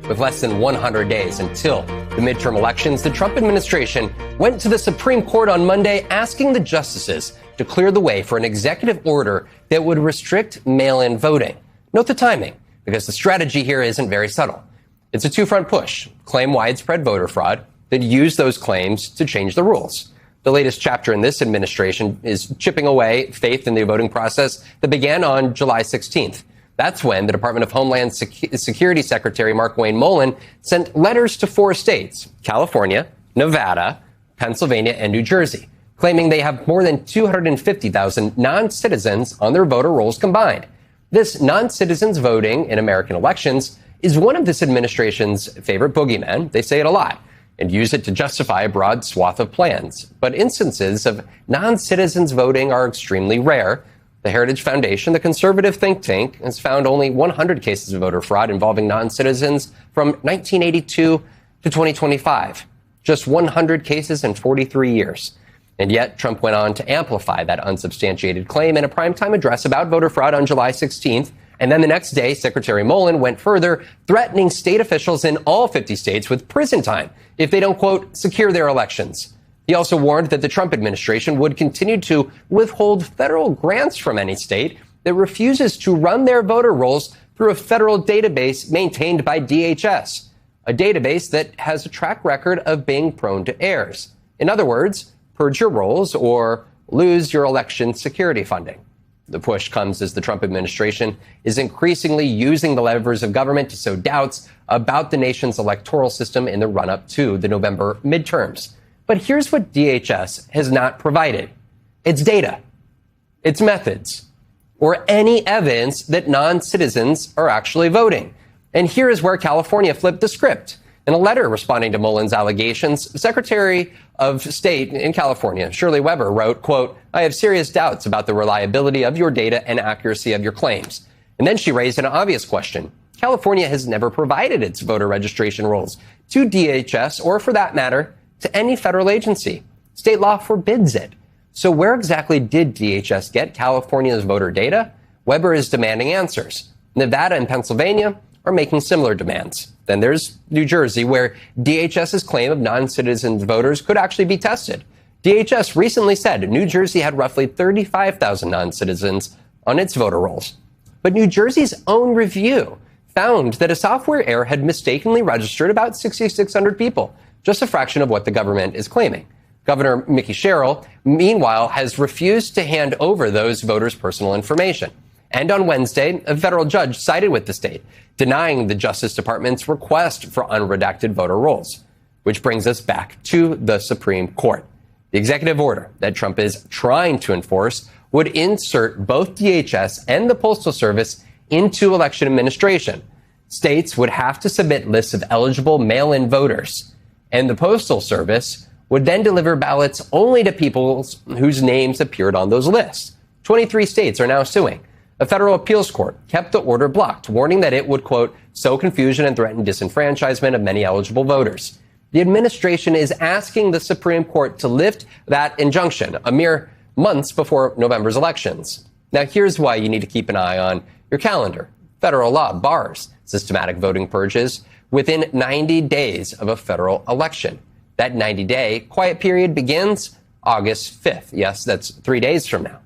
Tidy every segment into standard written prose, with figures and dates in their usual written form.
With less than 100 days until the midterm elections, the Trump administration went to the Supreme Court on Monday asking the justices to clear the way for an executive order that would restrict mail-in voting. Note the timing, because the strategy here isn't very subtle. It's a two-front push: claim widespread voter fraud, then use those claims to change the rules. The latest chapter in this administration is chipping away faith in the voting process that began on July 16th. That's when the Department of Homeland Security Secretary Markwayne Mullin sent letters to 4 states, California, Nevada, Pennsylvania, and New Jersey, claiming they have more than 250,000 non-citizens on their voter rolls combined. This non-citizens voting in American elections is one of this administration's favorite boogeymen. They say it a lot and use it to justify a broad swath of plans. But instances of non-citizens voting are extremely rare. The Heritage Foundation, the conservative think tank, has found only 100 cases of voter fraud involving non-citizens from 1982 to 2025. Just 100 cases in 43 years. And yet, Trump went on to amplify that unsubstantiated claim in a primetime address about voter fraud on July 16th. And then the next day, Secretary Mullin went further, threatening state officials in all 50 states with prison time if they don't, quote, secure their elections. He also warned that the Trump administration would continue to withhold federal grants from any state that refuses to run their voter rolls through a federal database maintained by DHS, a database that has a track record of being prone to errors. In other words, purge your rolls or lose your election security funding. The push comes as the Trump administration is increasingly using the levers of government to sow doubts about the nation's electoral system in the run-up to the November midterms. But here's what DHS has not provided. It's data, it's methods, or any evidence that non-citizens are actually voting. And here is where California flipped the script. In a letter responding to Mullin's allegations, Secretary of State in California, Shirley Weber, wrote, quote, "I have serious doubts about the reliability of your data and accuracy of your claims." And then she raised an obvious question. California has never provided its voter registration rolls to DHS or, for that matter, to any federal agency. State law forbids it. So where exactly did DHS get California's voter data? Weber is demanding answers. Nevada and Pennsylvania are making similar demands. Then there's New Jersey, where DHS's claim of non-citizen voters could actually be tested. DHS recently said New Jersey had roughly 35,000 non-citizens on its voter rolls. But New Jersey's own review found that a software error had mistakenly registered about 6,600 people, just a fraction of what the government is claiming. Governor Mickey Sherrill, meanwhile, has refused to hand over those voters' personal information. And on Wednesday, a federal judge sided with the state, denying the Justice Department's request for unredacted voter rolls, which brings us back to the Supreme Court. The executive order that Trump is trying to enforce would insert both DHS and the Postal Service into election administration. States would have to submit lists of eligible mail-in voters, and the Postal Service would then deliver ballots only to people whose names appeared on those lists. 23 states are now suing. A federal appeals court kept the order blocked, warning that it would, quote, sow confusion and threaten disenfranchisement of many eligible voters. The administration is asking the Supreme Court to lift that injunction a mere months before November's elections. Now, here's why you need to keep an eye on your calendar. Federal law bars systematic voting purges within 90 days of a federal election. That 90-day quiet period begins August 5th. Yes, that's 3 days from now.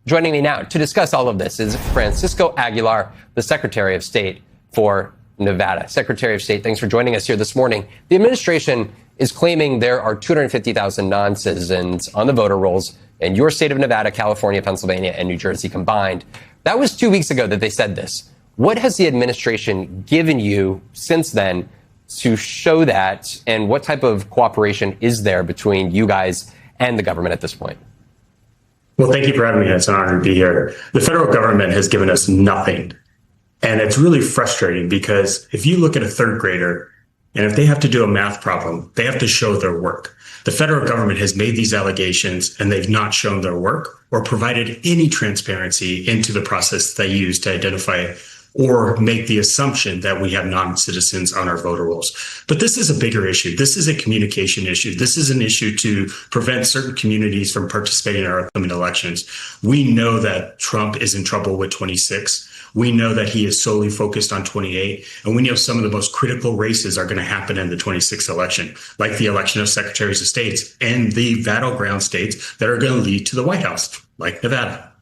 Joining me now to discuss all of this is Francisco Aguilar, the Secretary of State for Nevada. Secretary of State, thanks for joining us here this morning. The administration is claiming there are 250,000 non-citizens on the voter rolls in your state of Nevada, California, Pennsylvania, and New Jersey combined. That was 2 weeks ago that they said this. What has the administration given you since then to show that, and what type of cooperation is there between you guys and the government at this point? Well, thank you for having me. It's an honor to be here. The federal government has given us nothing. And it's really frustrating because if you look at a third grader and if they have to do a math problem, they have to show their work. The federal government has made these allegations and they've not shown their work or provided any transparency into the process they use to identify or make the assumption that we have non-citizens on our voter rolls. But this is a bigger issue. This is a communication issue. This is an issue to prevent certain communities from participating in our upcoming elections. We know that Trump is in trouble with 26. We know that he is solely focused on 28. And we know some of the most critical races are going to happen in the 26th election, like the election of secretaries of states and the battleground states that are going to lead to the White House, like Nevada.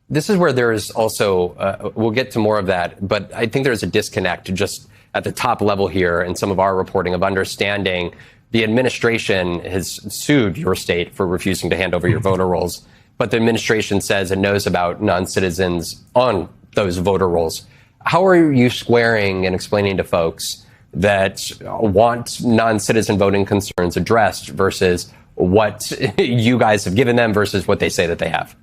This is where there is also, we'll get to more of that, but I think there's a disconnect just at the top level here in some of our reporting of understanding the administration has sued your state for refusing to hand over your voter rolls, but the administration says it knows about non-citizens on those voter rolls. How are you squaring and explaining to folks that want non-citizen voting concerns addressed versus what you guys have given them versus what they say that they have?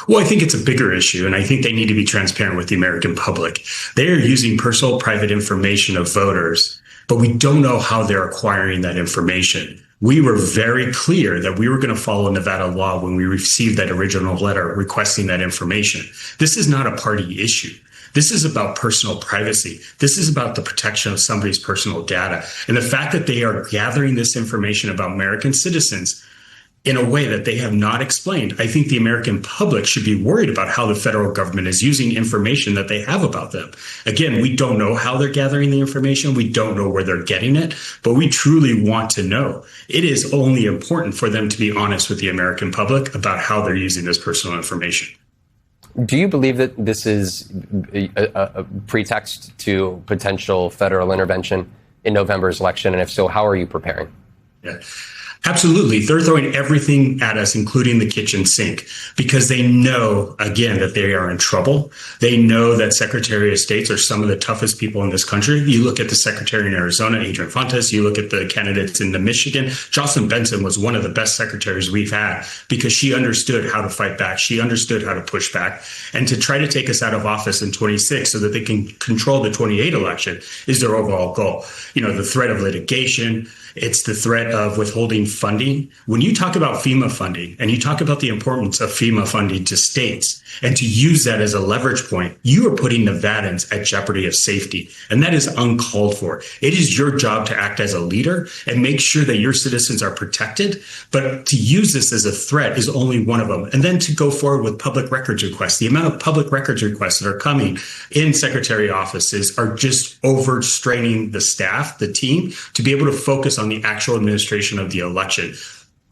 Well, I think it's a bigger issue, and I think they need to be transparent with the American public. They are using personal private information of voters, but we don't know how they're acquiring that information. We were very clear that we were going to follow Nevada law when we received that original letter requesting that information. This is not a party issue. This is about personal privacy. This is about the protection of somebody's personal data. And the fact that they are gathering this information about American citizens in a way that they have not explained, I think the American public should be worried about how the federal government is using information that they have about them. Again, we don't know how they're gathering the information. We don't know where they're getting it, but we truly want to know. It is only important for them to be honest with the American public about how they're using this personal information. Do you believe that this is a pretext to potential federal intervention in November's election? And if so, how are you preparing? Yeah. Absolutely. They're throwing everything at us, including the kitchen sink, because they know, again, that they are in trouble. They know that Secretary of States are some of the toughest people in this country. You look at the Secretary in Arizona, Adrian Fontes, you look at the candidates in Michigan. Jocelyn Benson was one of the best secretaries we've had because she understood how to fight back. She understood how to push back. And to try to take us out of office in 26 so that they can control the 28 election is their overall goal. You know, the threat of litigation, it's the threat of withholding funding. When you talk about FEMA funding and you talk about the importance of FEMA funding to states and to use that as a leverage point, you are putting Nevadans at jeopardy of safety. And that is uncalled for. It is your job to act as a leader and make sure that your citizens are protected. But to use this as a threat is only one of them. And then to go forward with public records requests. The amount of public records requests that are coming in secretary offices are just overstraining the staff, the team, to be able to focus on the actual administration of the election.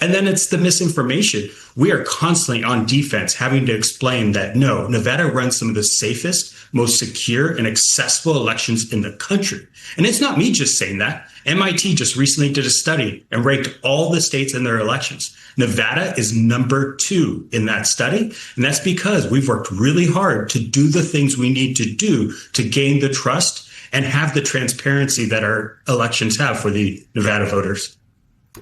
And then it's the misinformation. We are constantly on defense, having to explain that, no, Nevada runs some of the safest, most secure and accessible elections in the country. And it's not me just saying that. MIT just recently did a study and ranked all the states in their elections. Nevada is number 2 in that study. And that's because we've worked really hard to do the things we need to do to gain the trust and have the transparency that our elections have for the Nevada voters.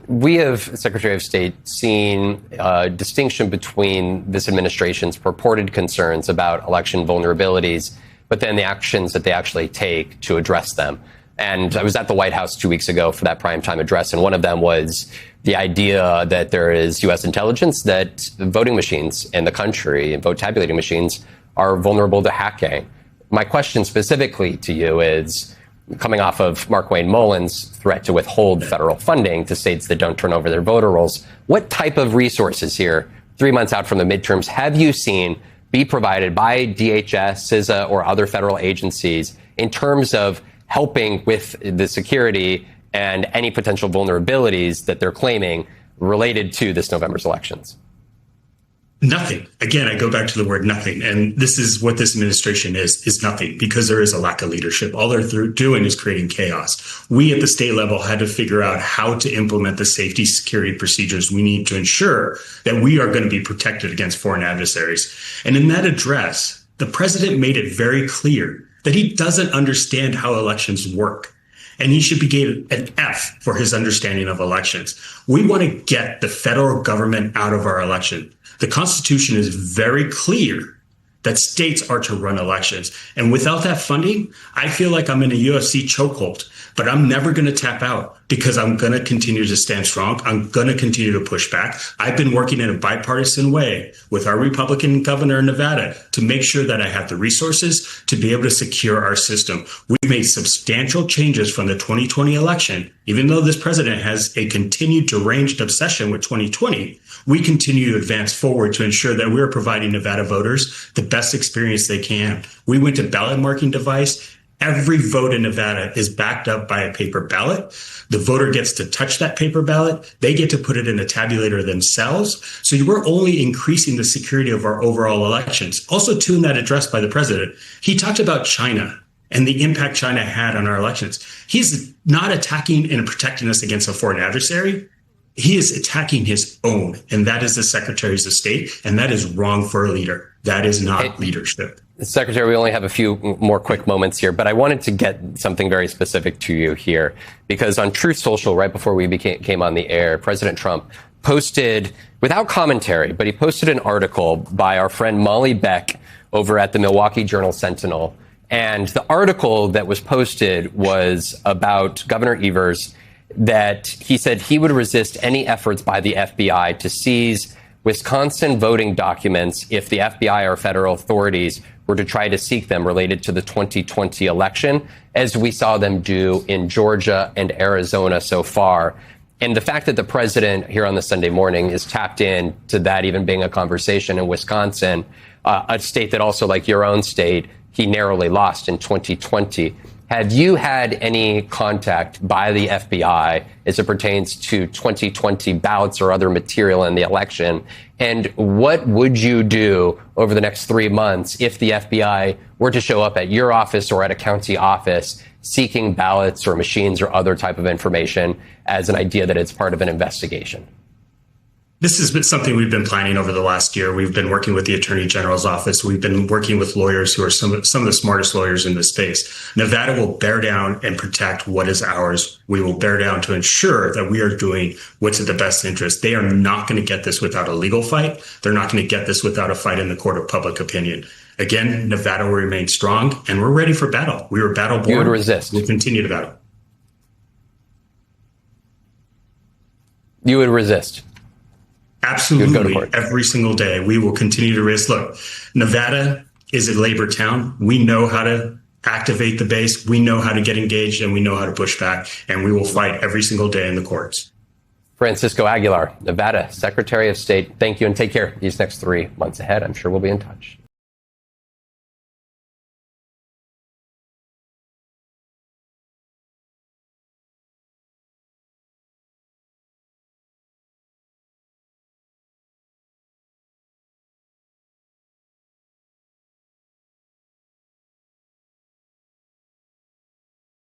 We have, Secretary of State, seen a distinction between this administration's purported concerns about election vulnerabilities, but then the actions that they actually take to address them. And I was at the White House 2 weeks ago for that primetime address, and one of them was the idea that there is U.S. intelligence that voting machines in the country and vote tabulating machines are vulnerable to hacking. My question specifically to you is, coming off of Markwayne Mullin's threat to withhold federal funding to states that don't turn over their voter rolls, what type of resources here, 3 months out from the midterms, have you seen be provided by DHS, CISA, or other federal agencies in terms of helping with the security and any potential vulnerabilities that they're claiming related to this November's elections? Nothing. Again, I go back to the word nothing. And this is what this administration is nothing, because there is a lack of leadership. All they're doing is creating chaos. We at the state level had to figure out how to implement the safety security procedures we need to ensure that we are going to be protected against foreign adversaries. And in that address, the president made it very clear that he doesn't understand how elections work. And he should be given an F for his understanding of elections. We want to get the federal government out of our election. The Constitution is very clear that states are to run elections. And without that funding, I feel like I'm in a UFC chokehold, but I'm never going to tap out. because I'm going to continue to stand strong. I'm going to continue to push back. I've been working in a bipartisan way with our Republican governor in Nevada to make sure that I have the resources to be able to secure our system. We've made substantial changes from the 2020 election. Even though this president has a continued deranged obsession with 2020, we continue to advance forward to ensure that we're providing Nevada voters the best experience they can. We went to ballot marking device. Every vote in Nevada is backed up by a paper ballot. The voter gets to touch that paper ballot. They get to put it in a tabulator themselves. So we're only increasing the security of our overall elections. Also, too, in that address by the president, he talked about China and the impact China had on our elections. He's not attacking and protecting us against a foreign adversary. He is attacking his own, and that is the secretaries of state, and that is wrong for a leader. That is not leadership. Secretary, we only have a few more quick moments here, but I wanted to get something very specific to you here, because on Truth Social, right before we came on the air, President Trump posted, without commentary, but he posted an article by our friend Molly Beck over at the Milwaukee Journal-Sentinel. And the article that was posted was about Governor Evers, that he said he would resist any efforts by the FBI to seize Wisconsin voting documents if the FBI or federal authorities were to try to seek them related to the 2020 election, as we saw them do in Georgia and Arizona so far. And the fact that the president here on the Sunday morning is tapped in to that even being a conversation in Wisconsin, a state that also, like your own state, he narrowly lost in 2020. Have you had any contact by the FBI as it pertains to 2020 ballots or other material in the election? And what would you do over the next 3 months if the FBI were to show up at your office or at a county office seeking ballots or machines or other type of information as an idea that it's part of an investigation? This has been something we've been planning over the last year. We've been working with the Attorney General's office. We've been working with lawyers who are some of the smartest lawyers in this space. Nevada will bear down and protect what is ours. We will bear down to ensure that we are doing what's in the best interest. They are not going to get this without a legal fight. They're not going to get this without a fight in the court of public opinion. Again, Nevada will remain strong, and we're ready for battle. We were battle born. You would resist. We'll continue to battle. You would resist. Absolutely. Every single day, we will continue to risk. Look, Nevada is a labor town. We know how to activate the base. We know how to get engaged, and we know how to push back. And we will fight every single day in the courts. Francisco Aguilar, Nevada Secretary of State. Thank you and take care these next 3 months ahead. I'm sure we'll be in touch.